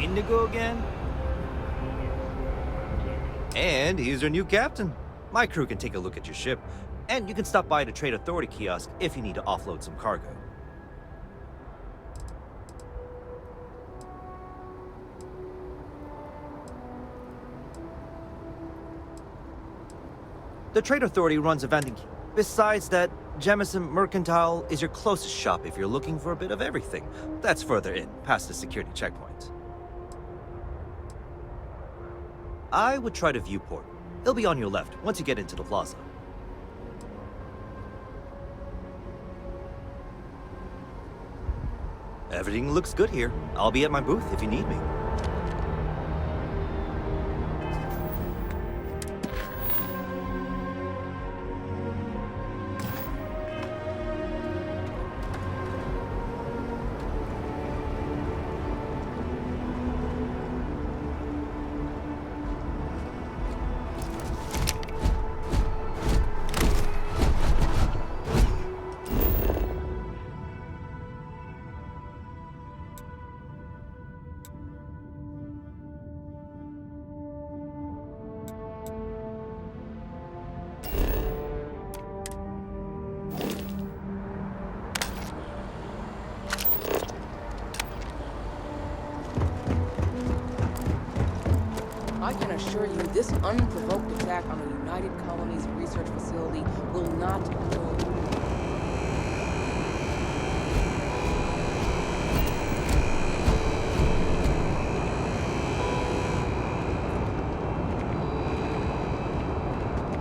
Indigo again? And he's your new captain. My crew can take a look at your ship, and you can stop by the Trade Authority kiosk if you need to offload some cargo. The Trade Authority runs a vending. Besides that, Jemison Mercantile is your closest shop if you're looking for a bit of everything. That's further in, past the security checkpoint. I would try the viewport. It'll be on your left once you get into the plaza. Everything looks good here. I'll be at my booth if you need me. I can assure you this unprovoked attack on the United Colonies research facility will not go.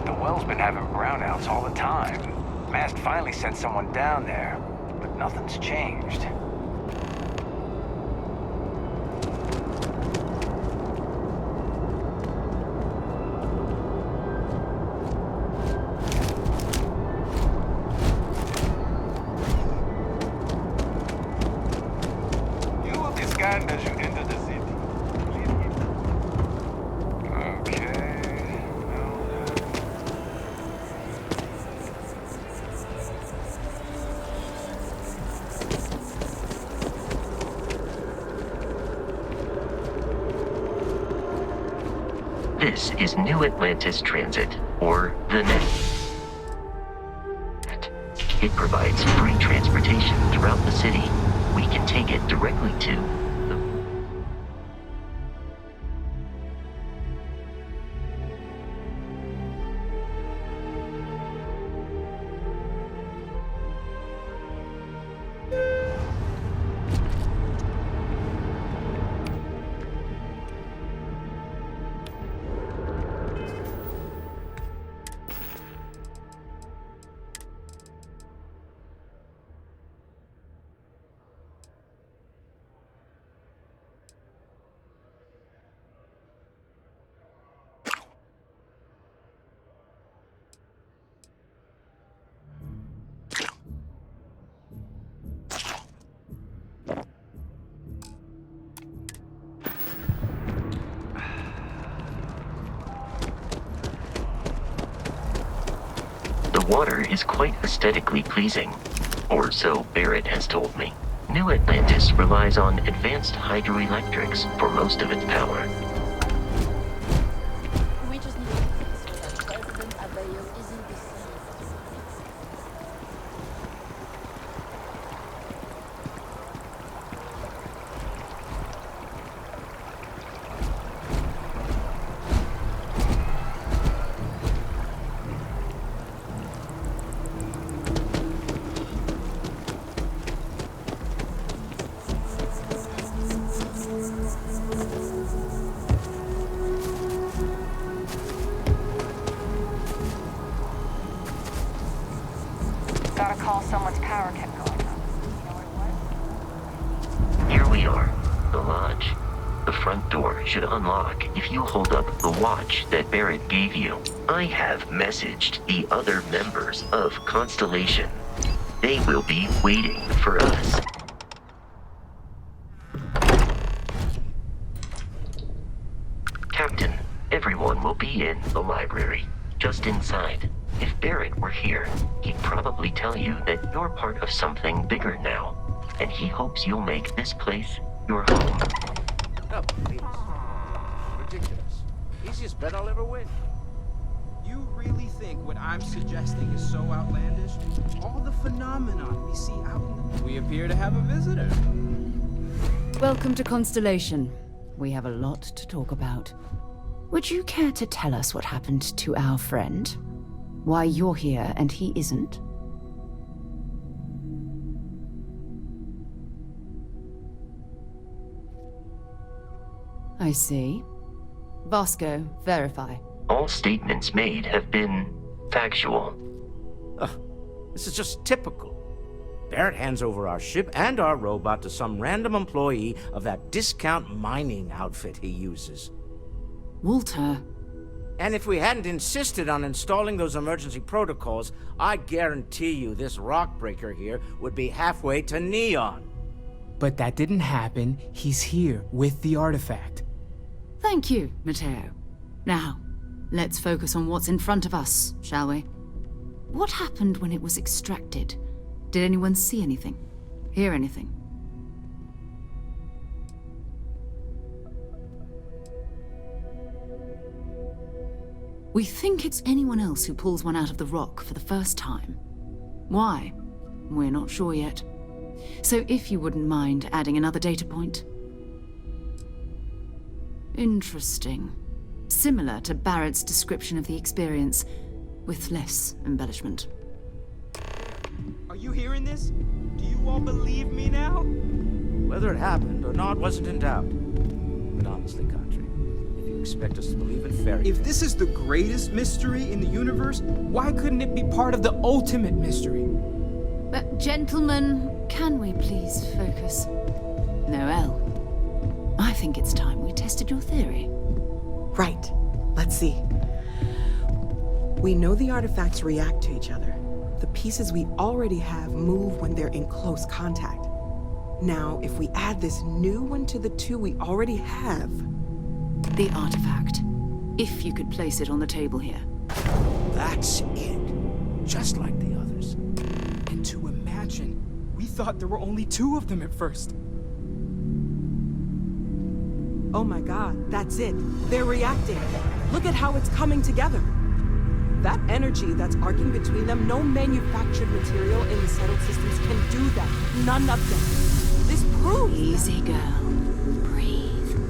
The well's been having brownouts all the time. Mast finally sent someone down there, but nothing's changed. As you enter the city. Okay. This is New Atlantis Transit, or the NET. It provides free transportation throughout the city. We can take it directly to The water is quite aesthetically pleasing, or so Barrett has told me. New Atlantis relies on advanced hydroelectrics for most of its power. We just need to fix so that President Abayo isn't deceived. Got a call someone's power kept going up. You know what it was? Here we are, the lodge. The front door should unlock if you hold up the watch that Barrett gave you. I have messaged the other members of Constellation. They will be waiting for us. Captain, everyone will be in the library, just inside. If Barrett were here, he'd probably tell you that you're part of something bigger now, and he hopes you'll make this place your home. Oh, please. Ridiculous. Easiest bet I'll ever win. You really think what I'm suggesting is so outlandish? All the phenomenon we see out in the... We appear to have a visitor. Welcome to Constellation. We have a lot to talk about. Would you care to tell us what happened to our friend? Why you're here and he isn't? I see. Vasco, verify. All statements made have been factual. This is just typical. Barrett hands over our ship and our robot to some random employee of that discount mining outfit he uses. Walter. And if we hadn't insisted on installing those emergency protocols, I guarantee you this rock breaker here would be halfway to Neon. But that didn't happen. He's here with the artifact. Thank you, Matteo. Now, let's focus on what's in front of us, shall we? What happened when it was extracted? Did anyone see anything? Hear anything? We think it's anyone else who pulls one out of the rock for the first time. Why? We're not sure yet. So if you wouldn't mind adding another data point. Interesting. Similar to Barrett's description of the experience, with less embellishment. Are you hearing this? Do you all believe me now? Whether it happened or not wasn't in doubt. But honestly, Country, if you expect us to believe in fairy If tales... this is the greatest mystery in the universe, why couldn't it be part of the ultimate mystery? But gentlemen, can we please focus? Noel, I think it's time we tested your theory. Right. Let's see. We know the artifacts react to each other. The pieces we already have move when they're in close contact. Now, if we add this new one to the two we already have... The artifact. If you could place it on the table here. That's it. Just like the others. And to imagine, we thought there were only 2 of them at first. Oh my god, that's it. They're reacting. Look at how it's coming together. That energy that's arcing between them, no manufactured material in the settled systems can do that. None of them. This proves... Easy, girl. Breathe.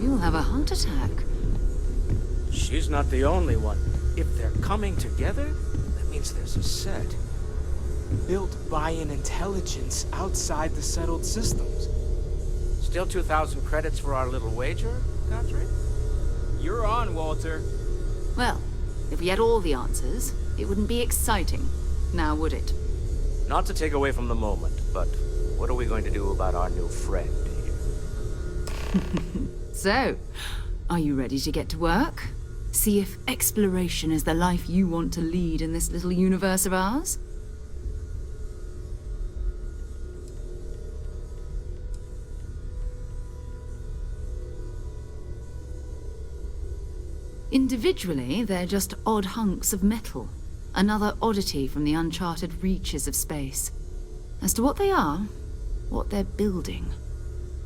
You'll have a heart attack. She's not the only one. If they're coming together, that means there's a set. Built by an intelligence outside the settled systems. Still 2,000 credits for our little wager, Country? You're on, Walter. Well, if we had all the answers, it wouldn't be exciting. Now would it? Not to take away from the moment, but what are we going to do about our new friend here? So, are you ready to get to work? See if exploration is the life you want to lead in this little universe of ours? Individually, they're just odd hunks of metal. Another oddity from the uncharted reaches of space. As to what they are, what they're building,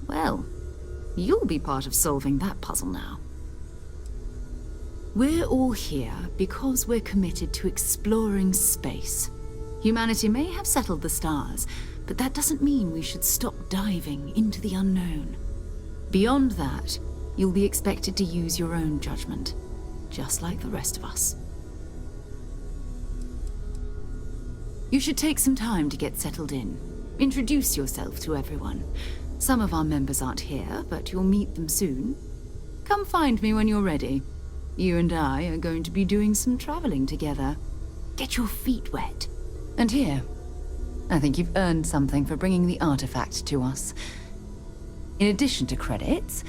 well, you'll be part of solving that puzzle now. We're all here because we're committed to exploring space. Humanity may have settled the stars, but that doesn't mean we should stop diving into the unknown. Beyond that, you'll be expected to use your own judgment. Just like the rest of us. You should take some time to get settled in. Introduce yourself to everyone. Some of our members aren't here, but you'll meet them soon. Come find me when you're ready. You and I are going to be doing some traveling together. Get your feet wet. And here, I think you've earned something for bringing the artifact to us. In addition to credits,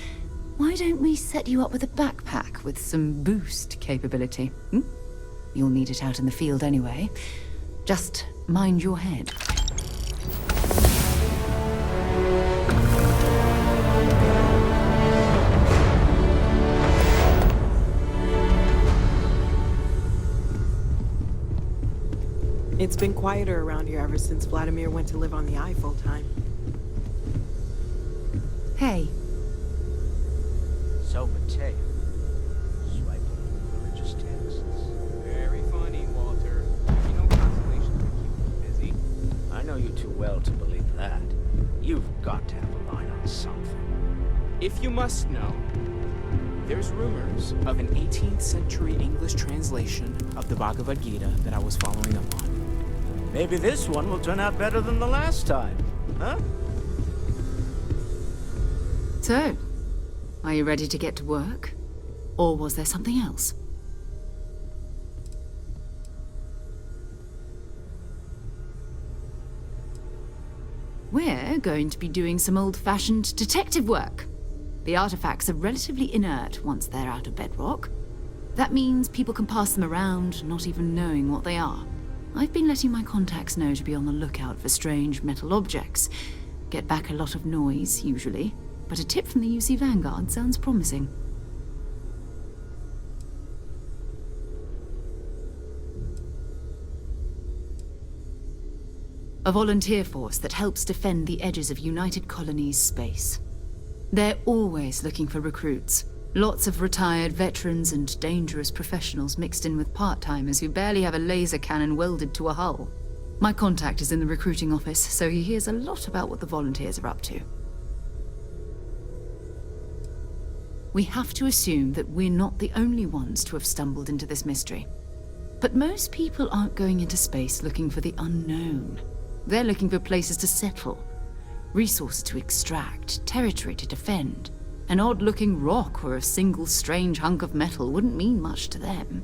why don't we set you up with a backpack with some boost capability? You'll need it out in the field anyway. Just mind your head. It's been quieter around here ever since Vladimir went to live on the Eye full-time. Hey. well to believe that. You've got to have a line on something. If you must know, there's rumors of an 18th century English translation of the Bhagavad Gita that I was following up on. Maybe this one will turn out better than the last time, huh? So, are you ready to get to work? Or was there something else? We're going to be doing some old-fashioned detective work. The artifacts are relatively inert once they're out of bedrock. That means people can pass them around, not even knowing what they are. I've been letting my contacts know to be on the lookout for strange metal objects. Get back a lot of noise, usually, but a tip from the UC Vanguard sounds promising. A volunteer force that helps defend the edges of United Colonies space. They're always looking for recruits. Lots of retired veterans and dangerous professionals mixed in with part-timers who barely have a laser cannon welded to a hull. My contact is in the recruiting office, so he hears a lot about what the volunteers are up to. We have to assume that we're not the only ones to have stumbled into this mystery. But most people aren't going into space looking for the unknown. They're looking for places to settle, resources to extract, territory to defend. An odd-looking rock or a single strange hunk of metal wouldn't mean much to them.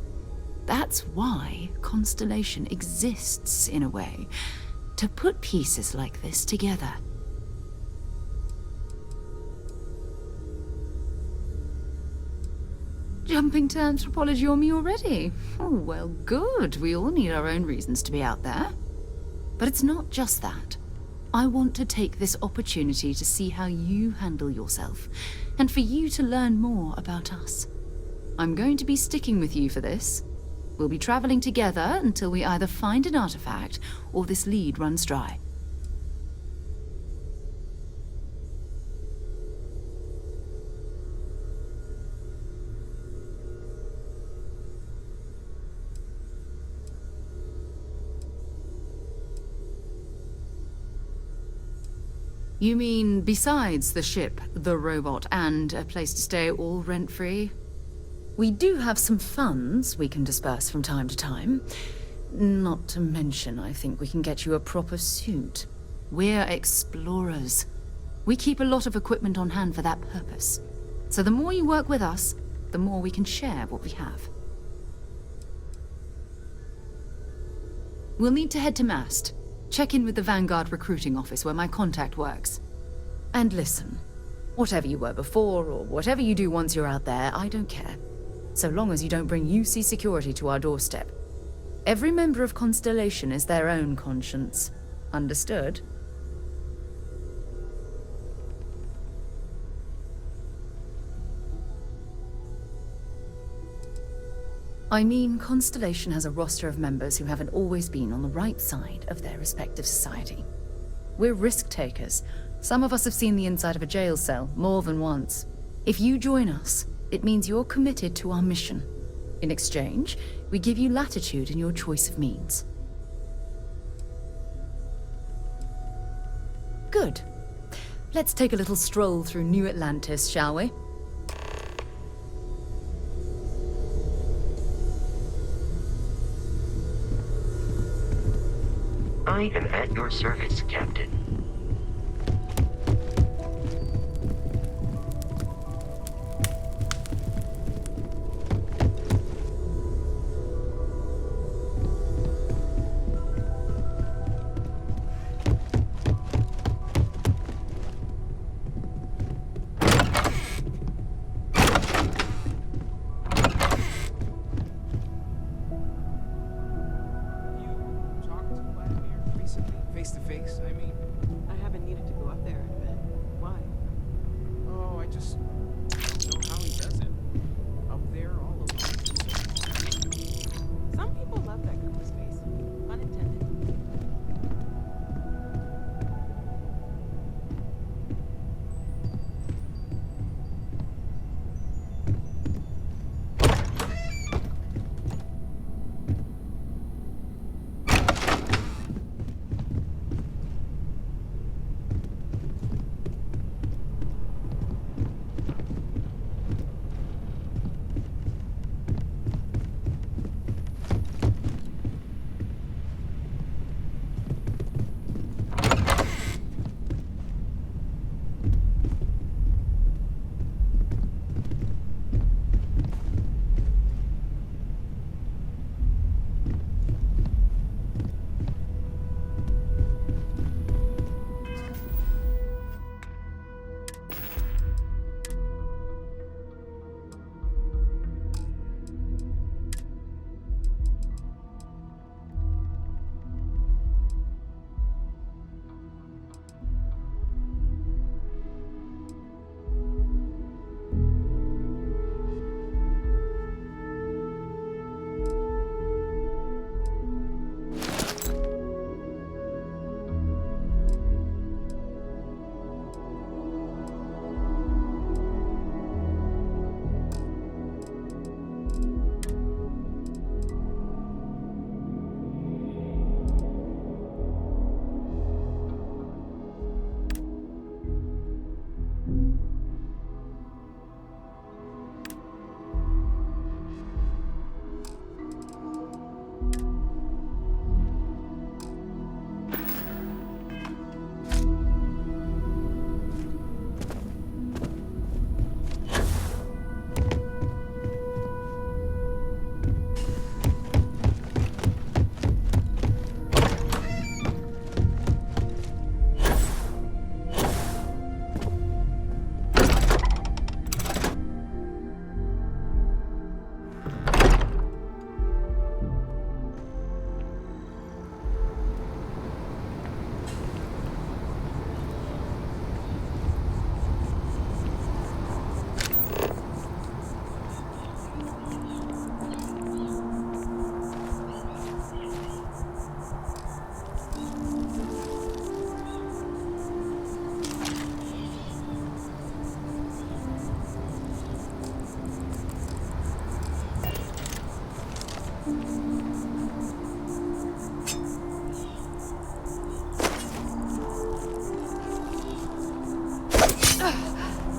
That's why Constellation exists, in a way, to put pieces like this together. Jumping to anthropology on me already? Oh, well, good. We all need our own reasons to be out there. But it's not just that. I want to take this opportunity to see how you handle yourself, and for you to learn more about us. I'm going to be sticking with you for this. We'll be traveling together until we either find an artifact or this lead runs dry. You mean besides the ship, the robot, and a place to stay all rent-free? We do have some funds we can disperse from time to time. Not to mention, I think we can get you a proper suit. We're explorers. We keep a lot of equipment on hand for that purpose. So the more you work with us, the more we can share what we have. We'll need to head to Mast. Check in with the Vanguard recruiting office where my contact works. And listen, whatever you were before or whatever you do once you're out there, I don't care. So long as you don't bring UC security to our doorstep. Every member of Constellation is their own conscience. Understood? I mean, Constellation has a roster of members who haven't always been on the right side of their respective society. We're risk-takers. Some of us have seen the inside of a jail cell more than once. If you join us, it means you're committed to our mission. In exchange, we give you latitude in your choice of means. Good. Let's take a little stroll through New Atlantis, shall we? I am at your service, Captain. Face to face, I mean.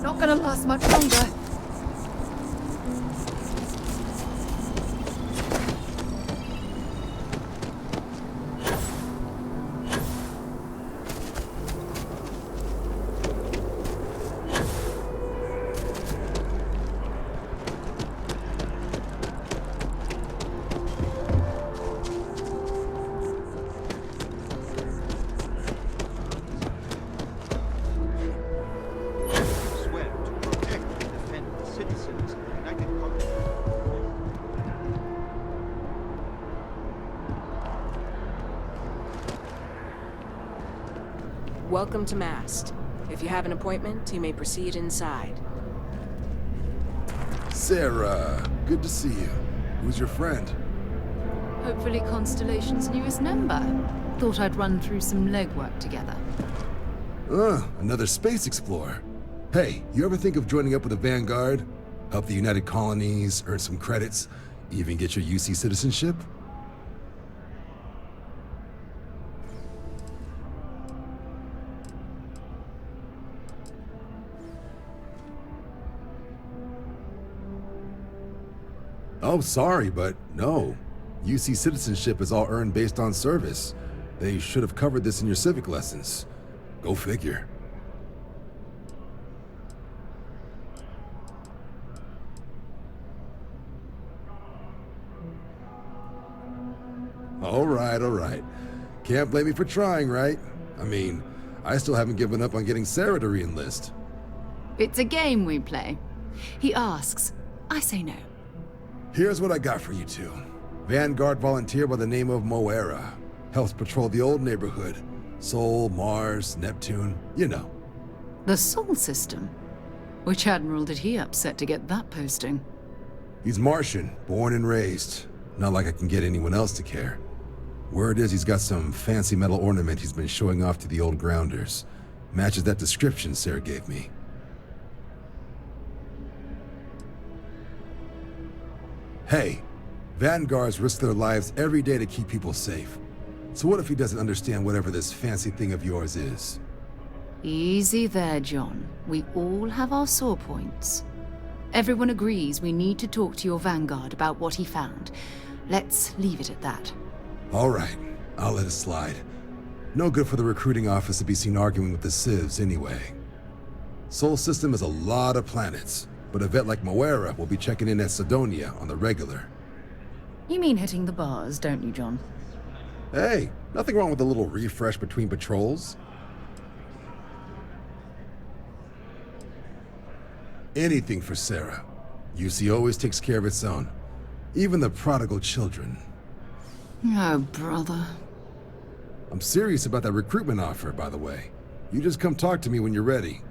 Not gonna last much longer. Swear to protect and defend the citizens of the United Colonies. Welcome to Mast. If you have an appointment, you may proceed inside. Sarah, good to see you. Who's your friend? Hopefully Constellation's newest member. Thought I'd run through some legwork together. Another space explorer. Hey, you ever think of joining up with the Vanguard? Help the United Colonies, earn some credits, even get your UC citizenship? Oh, sorry, but no. UC citizenship is all earned based on service. They should have covered this in your civic lessons. Go figure. All right. Can't blame me for trying, right? I mean, I still haven't given up on getting Sarah to re-enlist. It's a game we play. He asks, I say no. Here's what I got for you two. Vanguard volunteer by the name of Moera. Helps patrol the old neighborhood. Sol, Mars, Neptune, you know. The Sol system? Which admiral did he upset to get that posting? He's Martian, born and raised. Not like I can get anyone else to care. Word is he's got some fancy metal ornament he's been showing off to the old grounders. Matches that description Sarah gave me. Hey, Vanguards risk their lives every day to keep people safe. So what if he doesn't understand whatever this fancy thing of yours is? Easy there, John. We all have our sore points. Everyone agrees we need to talk to your Vanguard about what he found. Let's leave it at that. All right, I'll let it slide. No good for the recruiting office to be seen arguing with the civs anyway. Sol system is a lot of planets, but a vet like Moera will be checking in at Sidonia on the regular. You mean hitting the bars, don't you, John? Hey, nothing wrong with a little refresh between patrols. Anything for Sarah. UC always takes care of its own. Even the prodigal children. Oh, brother. I'm serious about that recruitment offer, by the way. You just come talk to me when you're ready.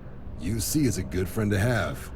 UC is a good friend to have.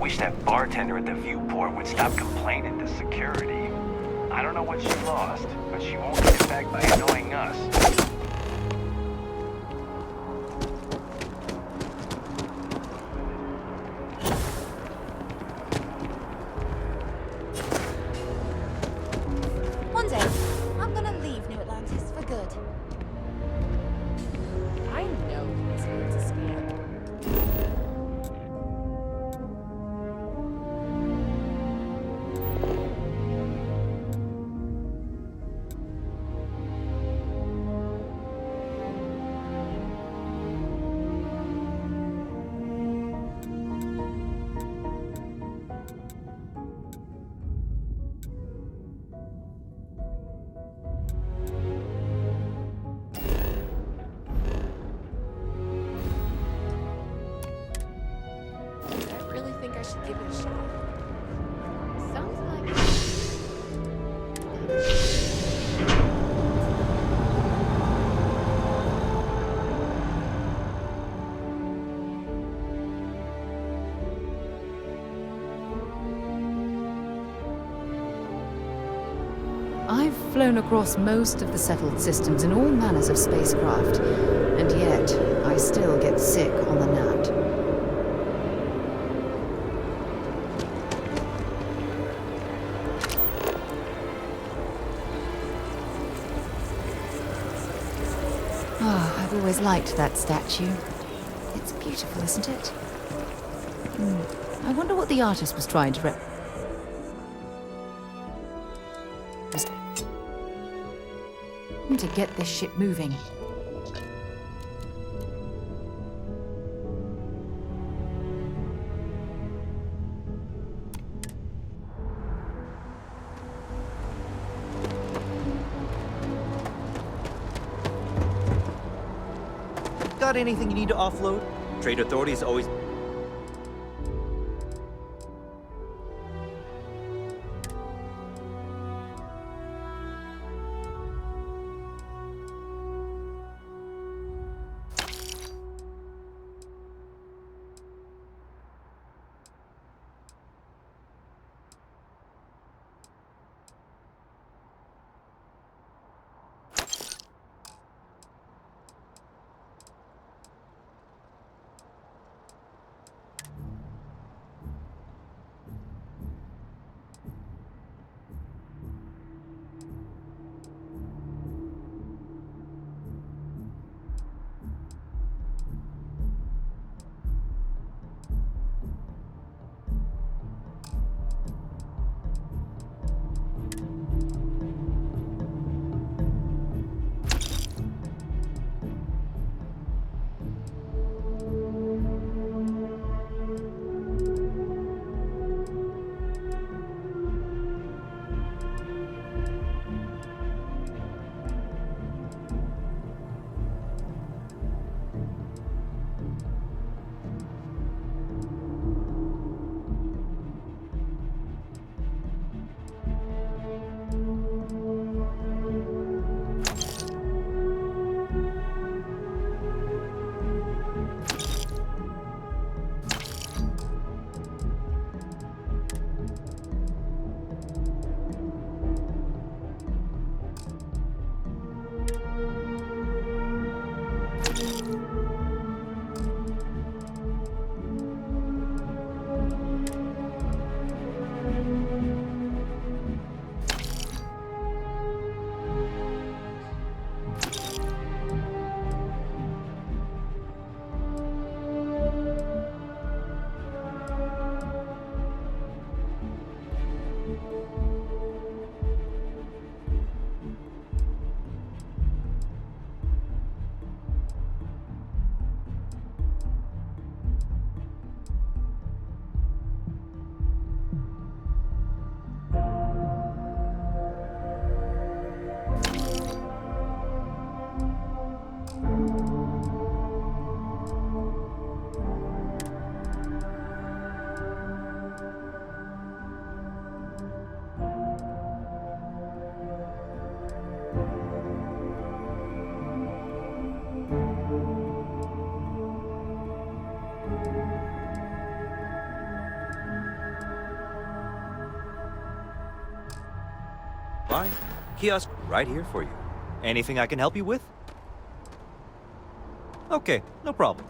Wish that bartender at the viewport would stop complaining to security. I don't know what she lost, but she won't get it back by annoying us. One day, I'm gonna leave New Atlantis for good. flown across most of the settled systems in all manners of spacecraft, and yet I still get sick on the gnat. I've always liked that statue. It's beautiful, isn't it? I wonder what the artist was trying to to get this ship moving. Got anything you need to offload? Trade authorities always... Fine. Kiosk right here for you. Anything I can help you with? Okay, no problem.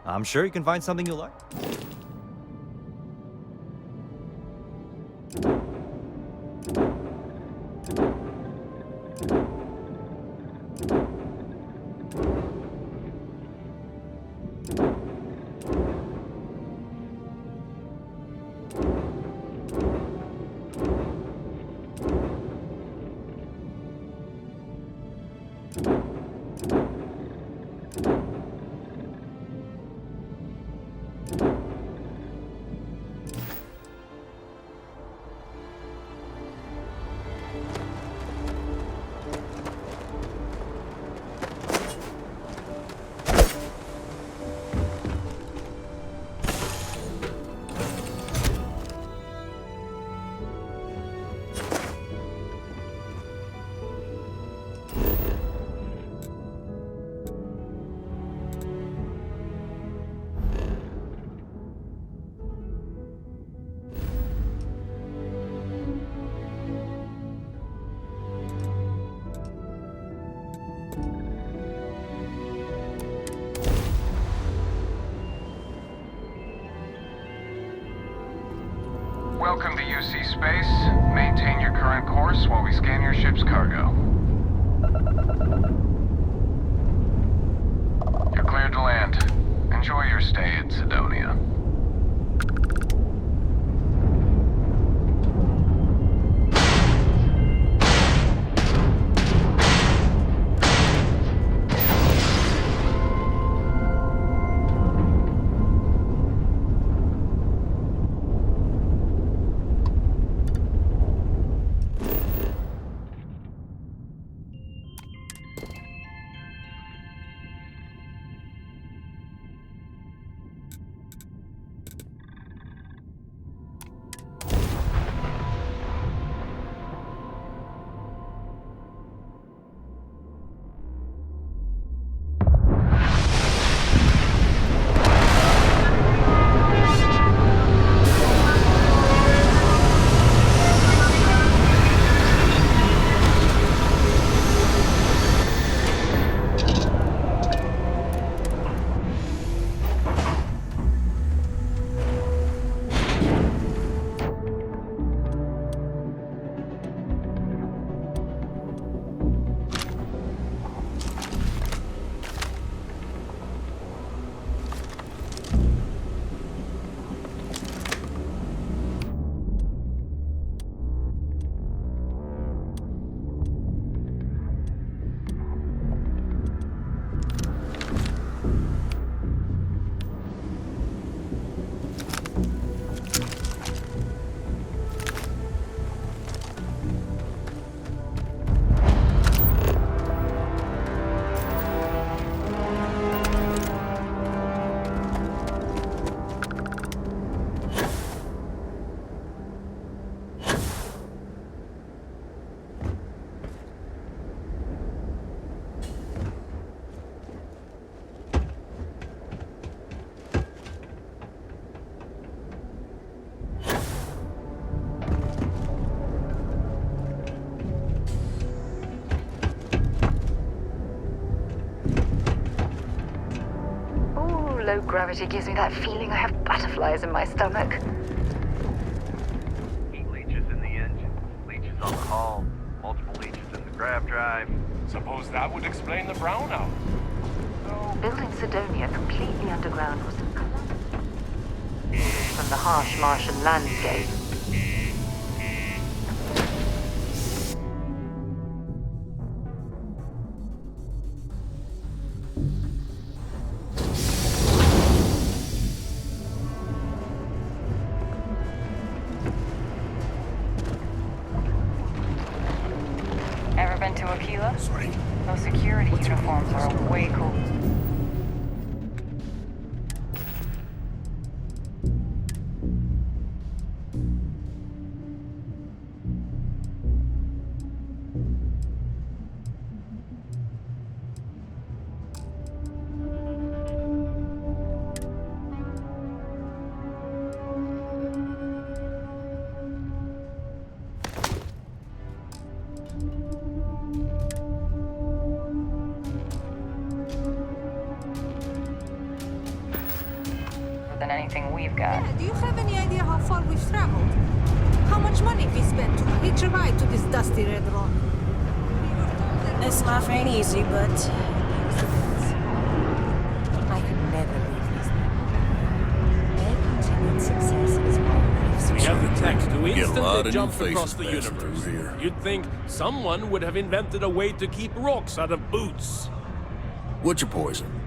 I'm sure you can find something you like. Welcome to UC Space. Maintain your current course while we scan your ship's cargo. You're cleared to land. Enjoy your stay in Sidonia. Low gravity gives me that feeling I have butterflies in my stomach. Heat leeches in the engine, leeches on the hull, multiple leeches in the grav drive. Suppose that would explain the brownout. Building Sidonia completely underground was a calamity from the harsh Martian landscape. than anything we've got. Yeah, do you have any idea how far we've traveled? How much money we spent to hitch a ride to this dusty red rock? This life ain't easy, but I could never leave these people. Their continued success is my life's We have the tech to Get a lot instantly of jump new across faces the passing universe. through here. You'd think someone would have invented a way to keep rocks out of boots. What's your poison?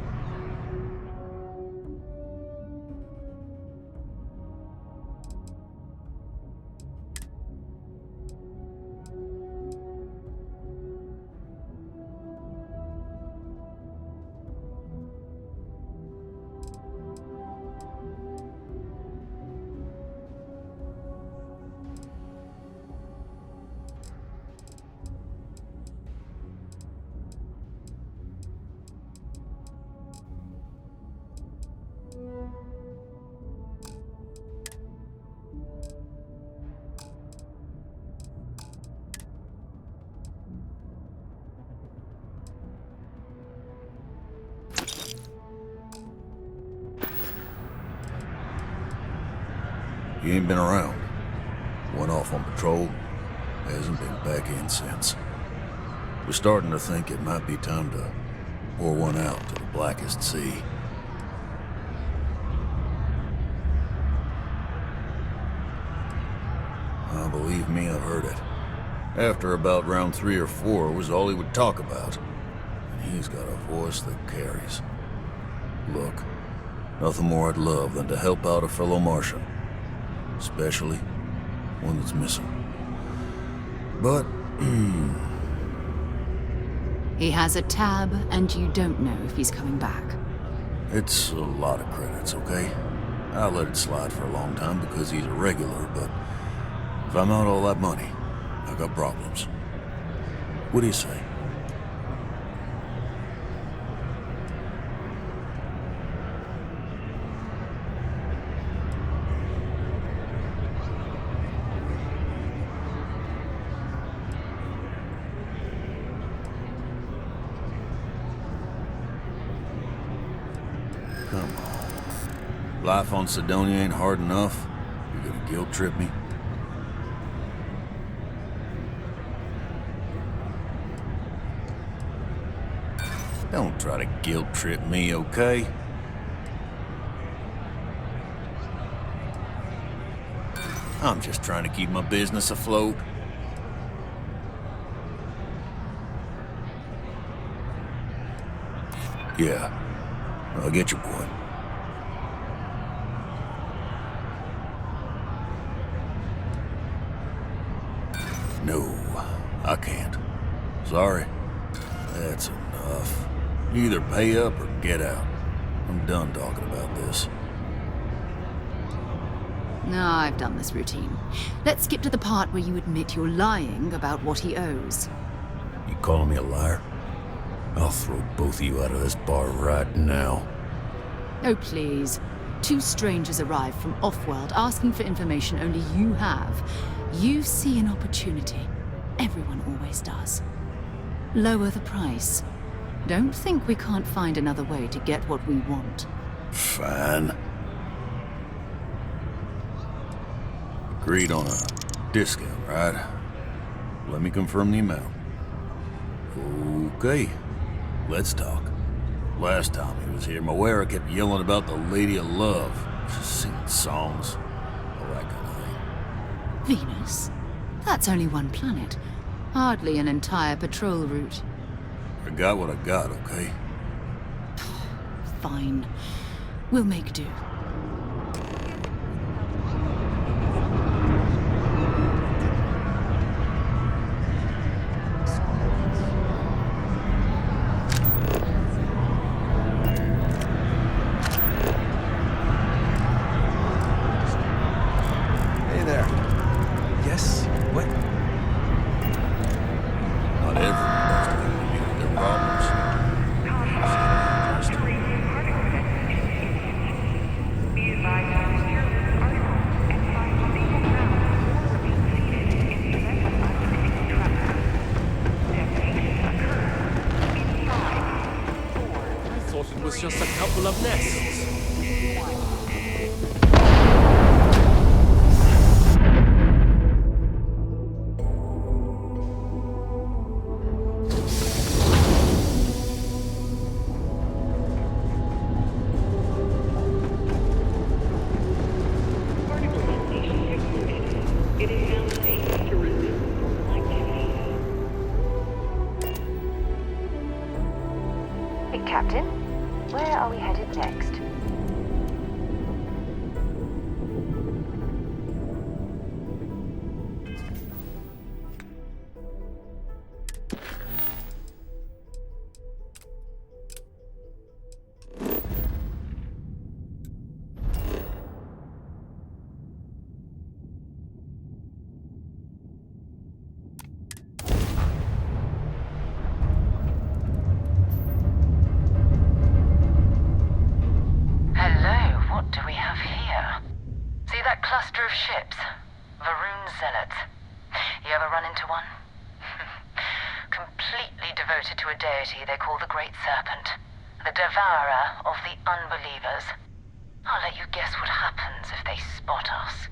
You ain't been around. Went off on patrol. Hasn't been back in since. We're starting to think it might be time to pour one out to the blackest sea. Believe me, I've heard it. After about round 3 or 4 was all he would talk about. And he's got a voice that carries. Look, nothing more I'd love than to help out a fellow Martian. Especially one that's missing. But, He has a tab, and you don't know if he's coming back. it's a lot of credits, okay? I let it slide for a long time because he's a regular, but if I'm out all that money, I got problems. What do you say? Come on. Life on Sidonia ain't hard enough. You're gonna guilt trip me? Don't try to guilt trip me, okay? I'm just trying to keep my business afloat. Yeah, I get your point. No, I can't. Sorry. That's enough. You either pay up or get out. I'm done talking about this. No, I've done this routine. Let's skip to the part where you admit you're lying about what he owes. You calling me a liar? I'll throw both of you out of this bar right now. Oh, please. 2 strangers arrive from off-world asking for information only you have. You see an opportunity. Everyone always does. Lower the price. Don't think we can't find another way to get what we want. Fine. Agreed on a discount, right? Let me confirm the amount. Okay, let's talk. Last time he was here, Moira kept yelling about the Lady of Love. Singing songs. All that kind of thing. Venus? That's only one planet. Hardly an entire patrol route. I got what I got, okay? Fine. We'll make do. Hey there. Yes? What? Not everyone does to deal with their problems. do we have here? See that cluster of ships? Varun Zealots. You ever run into one? Completely devoted to a deity they call the Great Serpent. The devourer of the unbelievers. I'll let you guess what happens if they spot us.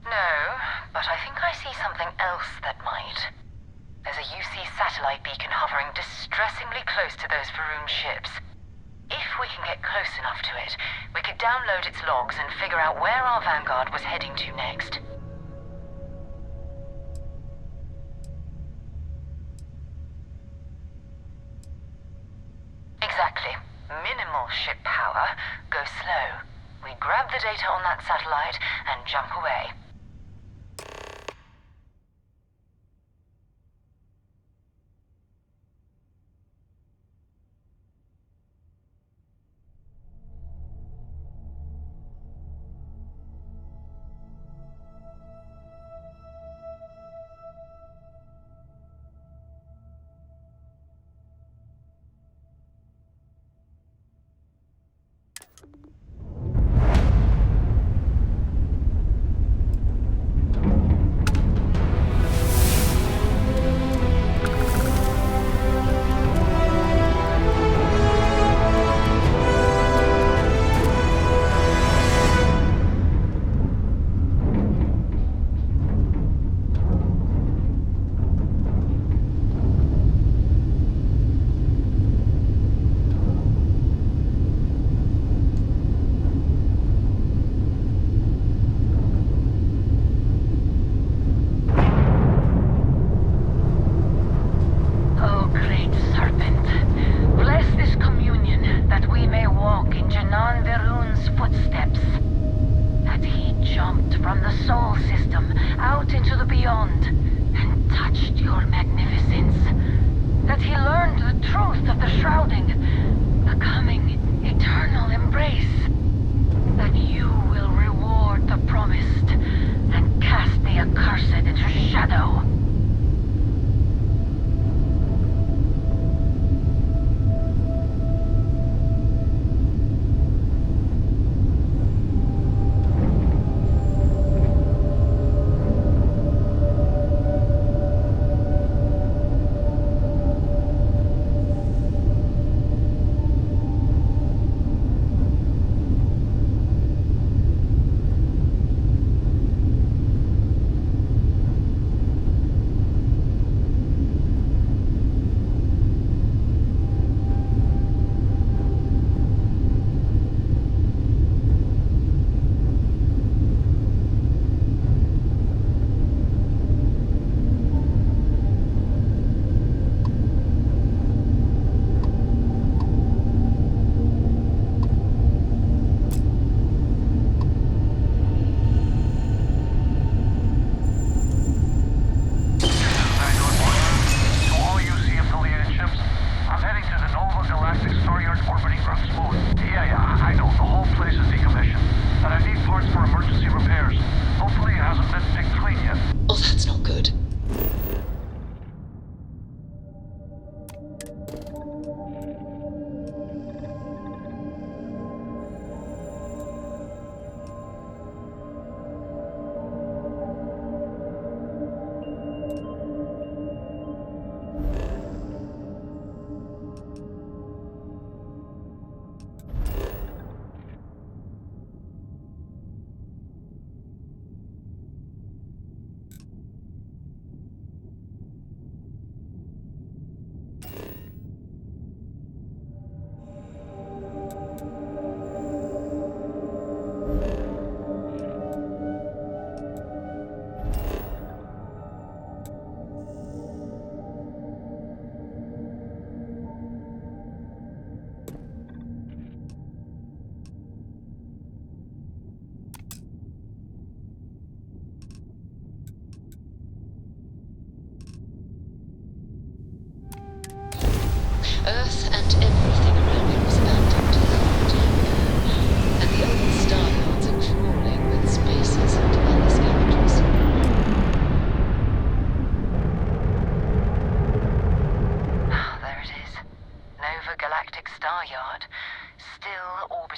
No, but I think I see something else that might. There's a UC satellite beacon hovering distressingly close to those Varun ships. If we can get close enough to it, we could download its logs and figure out where our vanguard was heading to next. Exactly. Minimal ship power. Go slow. We grab the data on that satellite and jump away.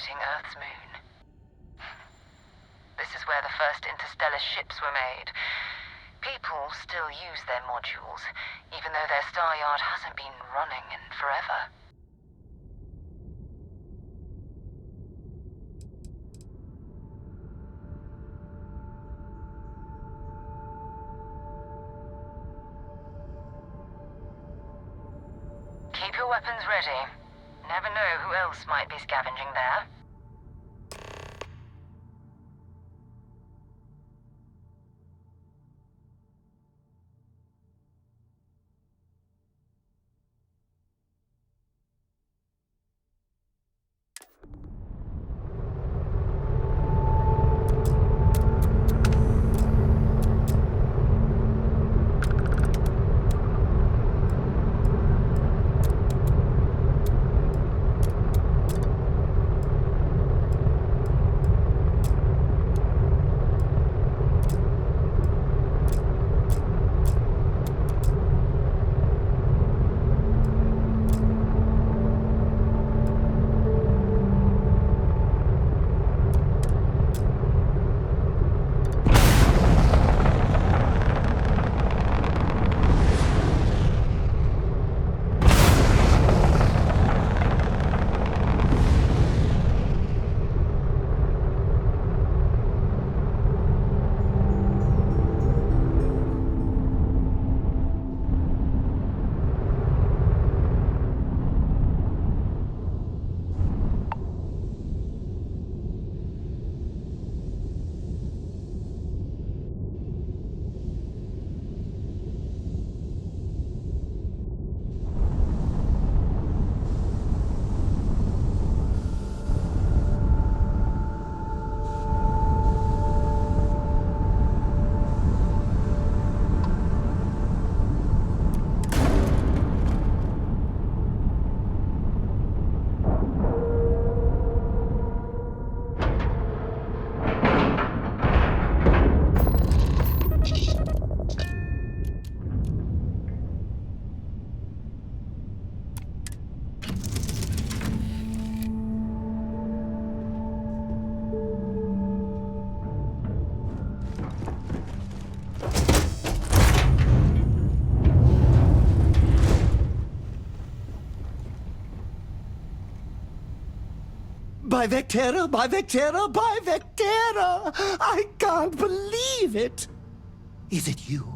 orbiting Earth's moon. This is where the first interstellar ships were made. People still use their modules, even though their star yard hasn't been running in forever. Keep your weapons ready. Never know who else might be scavenging there. By Vectera, by Vectera, by Vectera! I can't believe it! Is it you?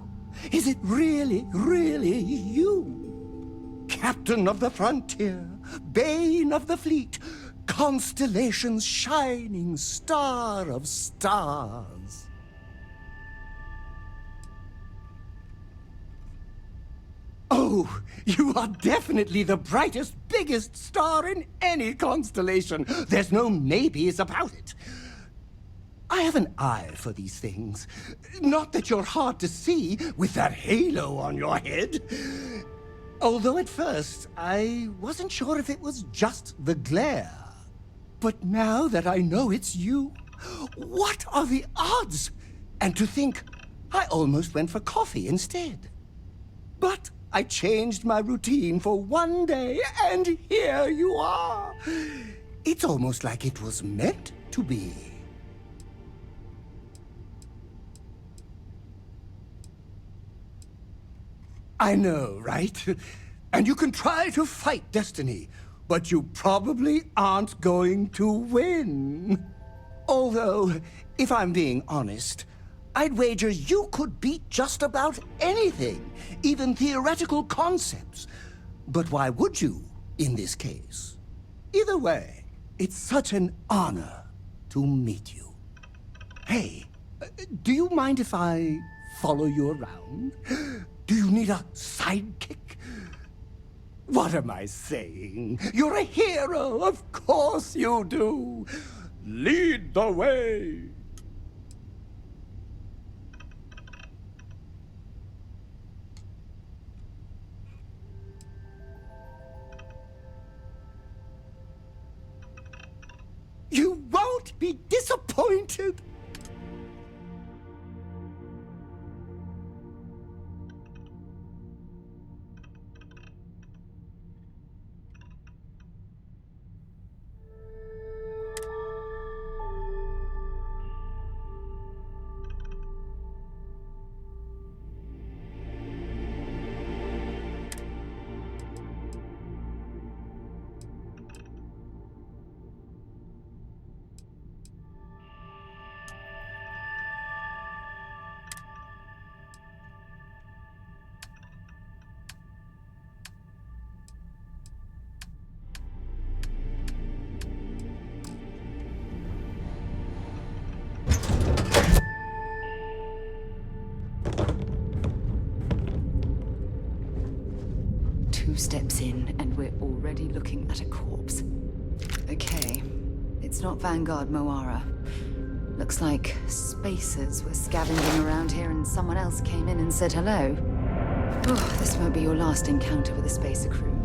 Is it really, really you? Captain of the frontier, bane of the fleet, constellation's shining star of stars. Oh, you are definitely the brightest, biggest star in any constellation. There's no maybes about it. I have an eye for these things. Not that you're hard to see with that halo on your head. Although at first, I wasn't sure if it was just the glare. But now that I know it's you, what are the odds? And to think, I almost went for coffee instead. But I changed my routine for one day, and here you are. It's almost like it was meant to be. I know, right? And you can try to fight destiny, but you probably aren't going to win. Although, if I'm being honest, I'd wager you could beat just about anything, even theoretical concepts. But why would you, in this case? Either way, it's such an honor to meet you. Hey, do you mind if I follow you around? Do you need a sidekick? What am I saying? You're a hero, of course you do. Lead the way. You won't be disappointed. 2 steps in, and we're already looking at a corpse. Okay, it's not Vanguard Moara. Looks like spacers were scavenging around here and someone else came in and said hello. Oh, this won't be your last encounter with a spacer crew.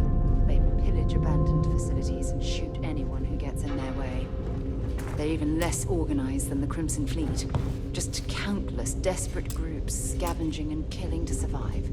They pillage abandoned facilities and shoot anyone who gets in their way. They're even less organized than the Crimson Fleet. Just countless desperate groups scavenging and killing to survive.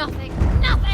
nothing. Nothing!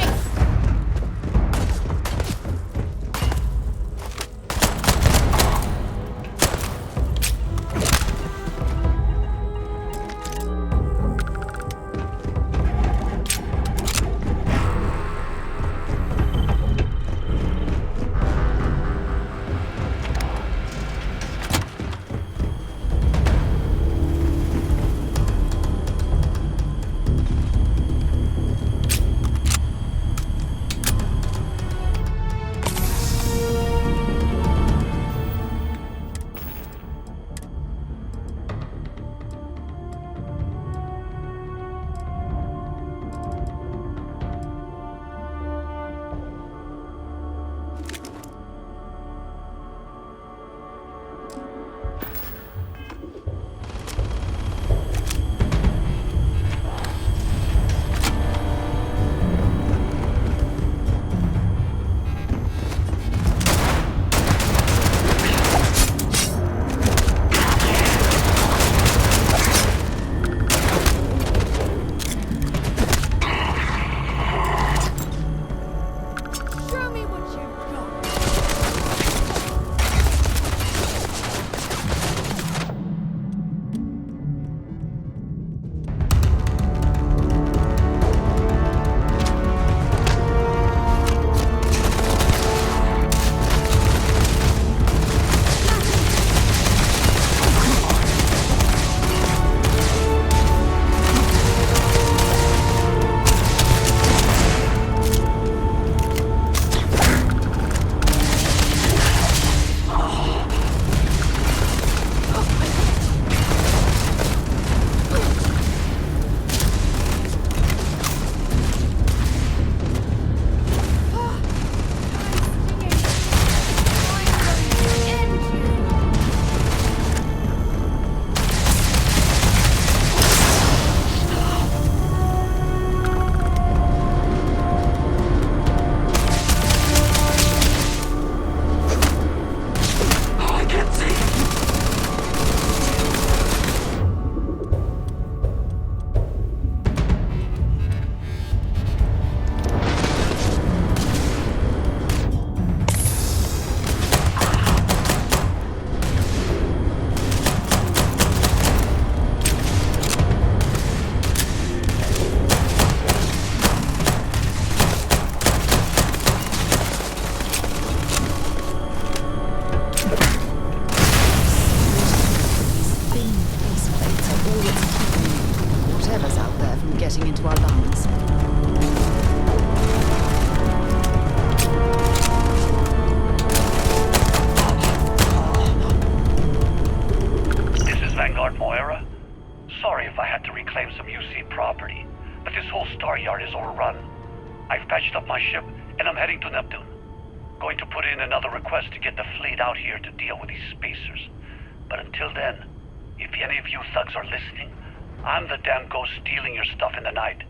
I'm the damn ghost stealing your stuff in the night.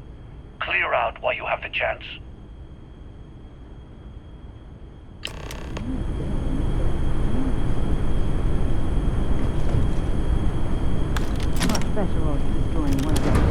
Clear out while you have the chance. Much better off destroying one of those